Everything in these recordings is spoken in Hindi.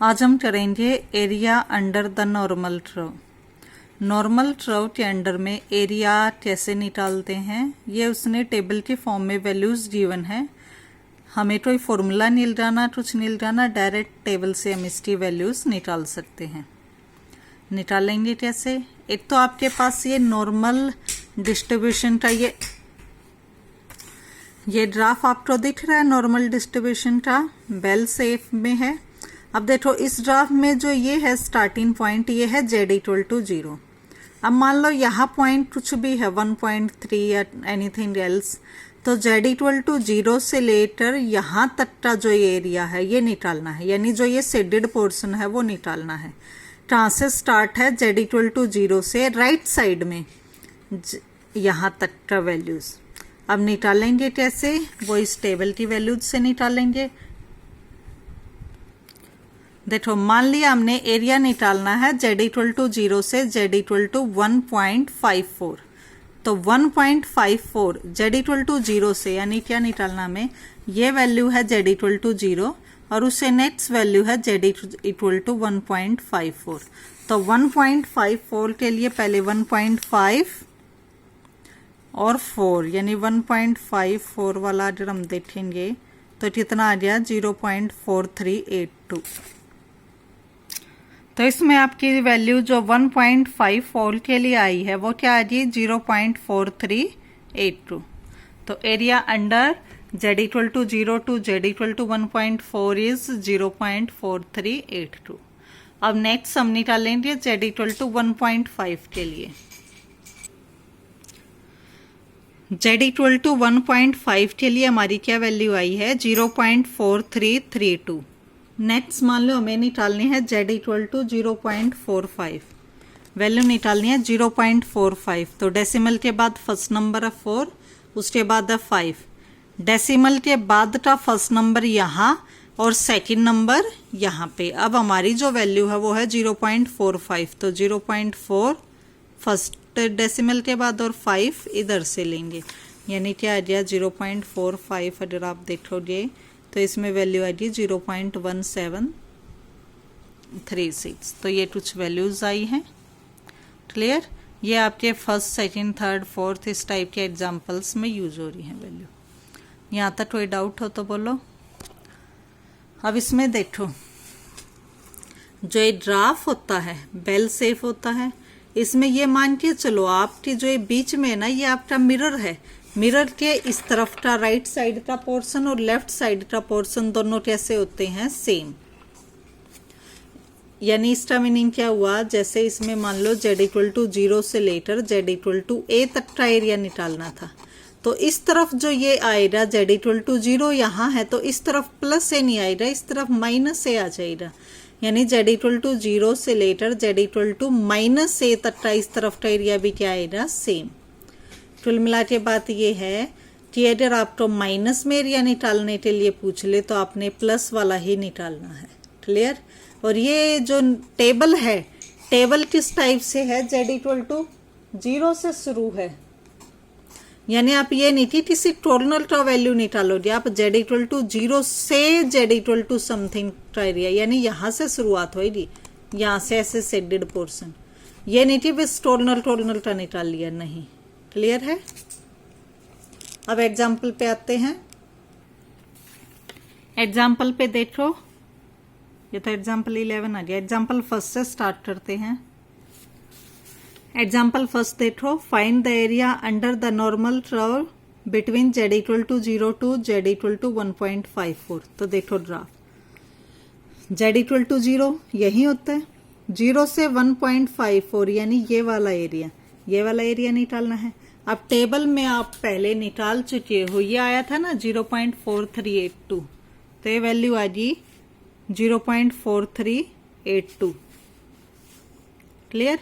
आज हम करेंगे area under the normal curve. Normal curve के अंडर में एरिया कैसे निकालते हैं, ये उसने टेबल के फॉर्म में वैल्यूज गिवन है। हमें कोई फॉर्मूला नहीं लगाना, कुछ नहीं लगाना, डायरेक्ट टेबल से हम इसकी वैल्यूज निकाल सकते हैं। निकालेंगे कैसे? एक तो आपके पास ये नॉर्मल डिस्ट्रीब्यूशन का ये ग्राफ आपको दिख रहा है, नॉर्मल डिस्ट्रीब्यूशन का बेल शेप में है। अब देखो इस ग्राफ में जो ये है स्टार्टिंग पॉइंट, ये है z इक्वल टू 0। अब मान लो यहाँ पॉइंट कुछ भी है 1.3 या एनीथिंग एल्स, तो z इक्वल टू 0 से लेकर यहाँ तक का जो एरिया है ये निकालना है, यानी जो ये शेडेड पोर्शन है वो निकालना है। कहाँ से स्टार्ट है? z इक्वल टू 0 से राइट साइड में यहाँ तक का वैल्यूज। अब निकालेंगे कैसे? वो इस टेबल की वैल्यूज से निकालेंगे। देखो मान लिया हमने एरिया निकालना है z इक्वल टू 0 से z इक्वल टू 1.54, तो 1.54 z इक्वल टू 0 से, यानी क्या निकालना हमें? ये वैल्यू है z इक्वल टू 0 और उससे नेक्स्ट वैल्यू है z इक्वल टू 1.54। तो 1.54 के लिए पहले 1.5 और 4, यानी 1.54 वाला अगर हम देखेंगे तो कितना आ गया? 0.4382। तो इसमें आपकी वैल्यू जो 1.54 के लिए आई है वो क्या आ गई? 0.4382। तो area under z equal to 0 to z equal to 1.4 is 0.4382। अब नेक्स्ट हम निकालेंगे z इक्वल टू 1.5 के लिए। z इक्वल टू 1.5 के लिए हमारी क्या वैल्यू आई है? 0.4332। नेक्स्ट मान लो हमें निकालनी है z इक्वल टू 0.45, वैल्यू निकालनी है 0.45। तो डेसिमल के बाद फर्स्ट नंबर है 4, उसके बाद है 5, डेसिमल के बाद का फर्स्ट नंबर यहाँ और सेकंड नंबर यहाँ पे। अब हमारी जो वैल्यू है वो है 0.45, तो 0.4 फर्स्ट डेसिमल के बाद और 5 इधर से लेंगे, यानी क्या आ गया? 0.45। अगर आप देखोगे तो इसमें वैल्यू आ गई 0.1736। तो ये कुछ वैल्यूज आई हैं। क्लियर? ये आपके फर्स्ट, सेकंड, थर्ड, फोर्थ इस टाइप के एग्जांपल्स में यूज हो रही हैं वैल्यू। यहाँ तक कोई डाउट हो तो बोलो। अब इसमें देखो जो ये ग्राफ होता है बेल शेप होता है, इसमें ये मान के चलो आपकी जो ये बीच में है ना, ये आपका मिरर है। मिरर के इस तरफ का राइट साइड का पोर्शन और लेफ्ट साइड का पोर्शन दोनों कैसे होते हैं? सेम। यानी इसका मीनिंग क्या हुआ? जैसे इसमें मान लो z इक्वल टू 0 से लेकर z इक्वल टू a तक का एरिया निकालना था, तो इस तरफ जो ये आएगा z इक्वल टू 0 यहाँ है, तो इस तरफ प्लस a नहीं आएगा, इस तरफ माइनस a आ जाएगा। यानी z इक्वल टू 0 से लेकर z equal to minus a तक का इस तरफ का एरिया भी क्या आएगा? सेम। कुल मिला के बात ये है कि अगर आपको माइनस में एरिया निकालने के लिए पूछ ले तो आपने प्लस वाला ही निकालना है। क्लियर? और ये जो टेबल है, टेबल किस टाइप से है? z इक्वल टू 0 से शुरू है, यानी आप ये नहीं कि किसी टोर्नल का वैल्यू निकालोगे, आप z इक्वल टू 0 से z इक्वल टू समथिंग का एरिया, यानी यहाँ से शुरुआत होगी, यहाँ से ऐसे शेडेड पोर्शन। ये नहीं कि बस टोर्नल का निकाल लिया, नहीं। क्लियर है? अब एग्जाम्पल पे आते हैं। एग्जाम्पल पे देखो, ये तो एग्जाम्पल 11 आ गया। एग्जाम्पल फर्स्ट से स्टार्ट करते हैं। एग्जाम्पल फर्स्ट देखो, find the area under the normal curve between z equal to 0 to z equal to 1.54। तो देखो ग्राफ, z इक्वल टू 0 यही होता है, 0 से 1.54 यानी ये वाला एरिया निकालना है। अब टेबल में आप पहले निकाल चुके हो, ये आया था ना 0.4382, तो ये वैल्यू आ गई 0.4382। क्लियर?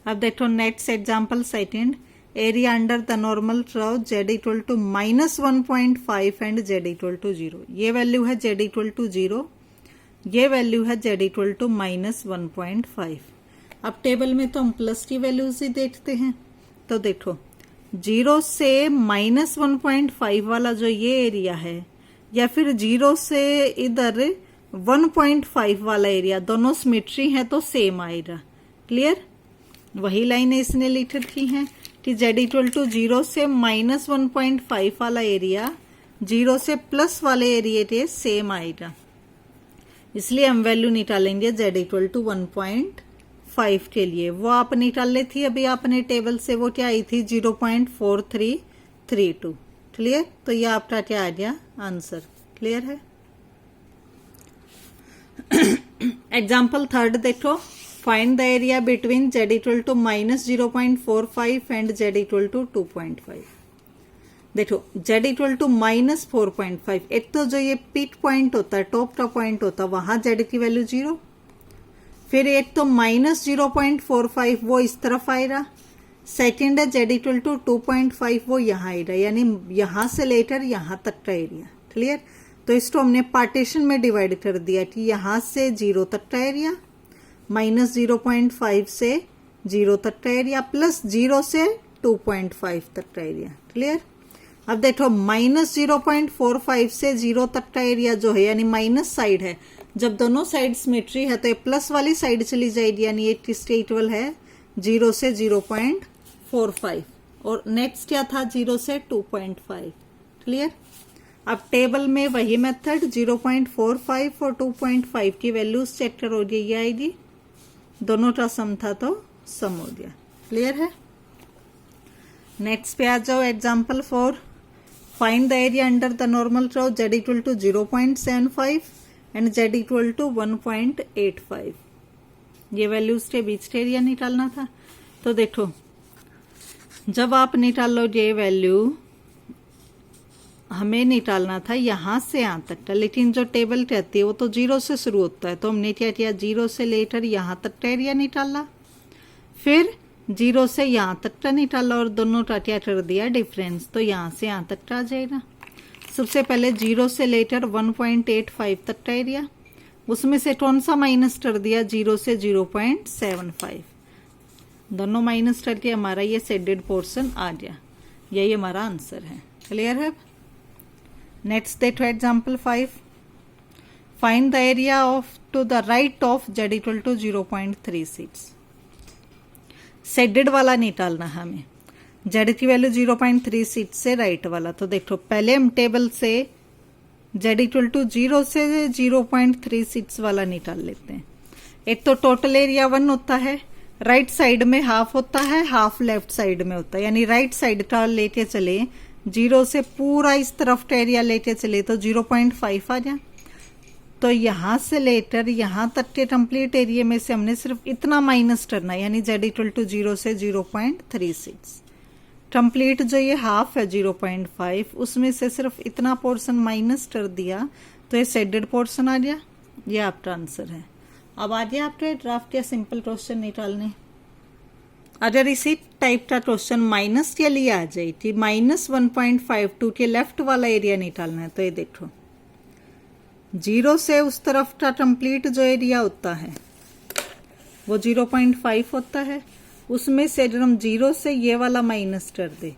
अब देखो next example second, area under the normal curve z equal to -1.5 and z equal to 0। ये वैल्यू है z इक्वल टू 0, ये वैल्यू है z इक्वल टू -1.5। अब टेबल में तो हम प्लस की वैल्यूज ही देखते हैं, तो देखो 0 से -1.5 वाला जो ये एरिया है, या फिर 0 से इधर 1.5 वाला एरिया, दोनों सिमेट्री है तो सेम आएगा। क्लियर? वही लाइनें इसने लिख रखी हैं कि z इक्वल टू 0 से माइनस 1.5 वाला एरिया 0 से प्लस वाले एरिया के सेम आएगा, इसलिए हम वैल्यू निकालेंगे z इक्वल टू 1.5 के लिए। वो आप निकाल ली थी अभी आपने टेबल से, वो क्या आई थी 0.4332। क्लियर? तो ये आपका क्या आ गया आंसर। क्लियर है? एग्जाम्पल थर्ड देखो, find the area between z equal to minus 0.45 and z equal to 2.5। देखो z इक्वल टू माइनस 4.5, एक तो जो ये पीक पॉइंट होता है, टॉप का पॉइंट होता है, वहां z की वैल्यू 0, फिर एक तो माइनस 0.45 वो इस तरफ आएगा, सेकेंड है z इक्वल टू 2.5 वो यहाँ आएगा, यानी यहां से लेकर यहां तक का एरिया। क्लियर? तो इसको हमने पार्टीशन में डिवाइड कर दिया कि यहां से 0 तक का एरिया, माइनस 0.5 से 0 तक का एरिया, प्लस 0 से 2.5 तक का एरिया। क्लियर? अब देखो माइनस 0.45 से 0 तक का एरिया जो है, यानी माइनस साइड है, जब दोनों साइड सिमेट्री है तो ये प्लस वाली साइड चली जाएगी, यानी ये किसके इक्वल है 0 से 0.45, और नेक्स्ट क्या था 0 से 2.5। क्लियर? अब टेबल में वही मेथड 0.45 और 2.5 की वैल्यूज चेक करोगे, ये आएगी, दोनों का सम था तो सम हो गया। क्लियर है? नेक्स्ट पे आ जाओ, example 4, find the area under the normal curve z equal to 0.75 and z equal to 1.85। ये वैल्यूज के बीच का एरिया निकालना था। तो देखो जब आप निकालोगे वैल्यू, हमें निकालना था यहां से यहां तक का, लेकिन जो टेबल कहती है वो तो 0 से शुरू होता है, तो हमने क्या किया 0 से लेकर यहां तक का एरिया निकाला, फिर 0 से यहां तक का निकाला और दोनों का क्या कर दिया डिफरेंस, तो यहां से यहां तक का आ जाएगा। सबसे पहले 0 से लेकर 1.85 तक का एरिया, उसमें से कौन सा माइनस कर दिया 0 से 0.75, दोनों माइनस करके हमारा ये शेडेड पोर्शन आ गया, यही हमारा आंसर है। क्लियर है? नेक्स्ट देखो example 5, find the area of to the right of z equal to 0.36। Shaded वाला निकालना हमें, z की वैल्यू 0.36 से राइट वाला। तो देखो पहले हम टेबल से z इक्वल टू 0 से 0.36 वाला निकाल लेते हैं। एक तो टोटल एरिया 1 होता है, राइट साइड में हाफ होता है, हाफ लेफ्ट साइड में होता है, यानी राइट साइड का लेके चले 0 से पूरा इस तरफ का एरिया लेके चले तो 0.5 आ जाए। तो यहां से लेकर यहां तक के कंप्लीट एरिया में से हमने सिर्फ इतना माइनस करना है, यानी z इक्वल टू 0 से 0.36। कंप्लीट जो ये हाफ है 0.5, उसमें से सिर्फ इतना पोर्शन माइनस कर दिया तो ये शेडेड पोर्शन आ गया। ये आपका आंसर है। अब आ गया आपके ड्राफ्ट या सिंपल क्वेश्चन निकालने। अगर इसी टाइप का क्वेश्चन माइनस के लिए आ जाए कि माइनस 1.52 के लेफ्ट वाला एरिया निकालना है, तो ये देखो 0 से उस तरफ का कंप्लीट जो एरिया होता है वो 0.5 होता है, उसमें से अगर हम 0 से ये वाला माइनस कर दे,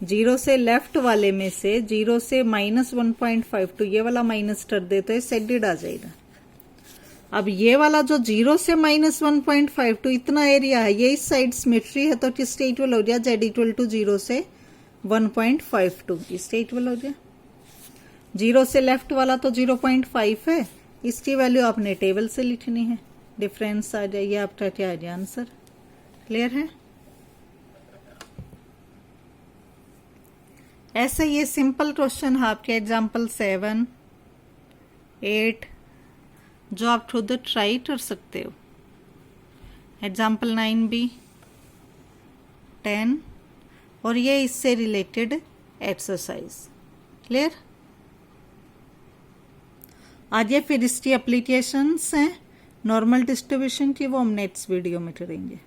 0 से लेफ्ट वाले में से 0 से माइनस 1.52 ये वाला माइनस कर दे तो ये शेडेड आ जाएगा। अब ये वाला जो 0 से माइनस 1.52 इतना एरिया है, ये इस साइड सिमेट्री है तो किसके इक्वल हो गया z इक्वल टू 0 से 1.52, इसके इक्वल हो गया। 0 से लेफ्ट वाला तो 0.5 है, इसकी वैल्यू आपने टेबल से लिखनी है, डिफरेंस आ जाए, ये आपका क्या आ जाए आंसर। क्लियर है? ऐसे ये सिंपल क्वेश्चन है आपके एग्जाम्पल 7, 8 जो आप खुद ट्राई कर सकते हो। एग्जाम्पल 9b, 10 और ये इससे रिलेटेड एक्सरसाइज। क्लियर? आज ये फिर इसकी एप्लीकेशंस हैं नॉर्मल डिस्ट्रीब्यूशन की, वो हम नेक्स्ट वीडियो में करेंगे।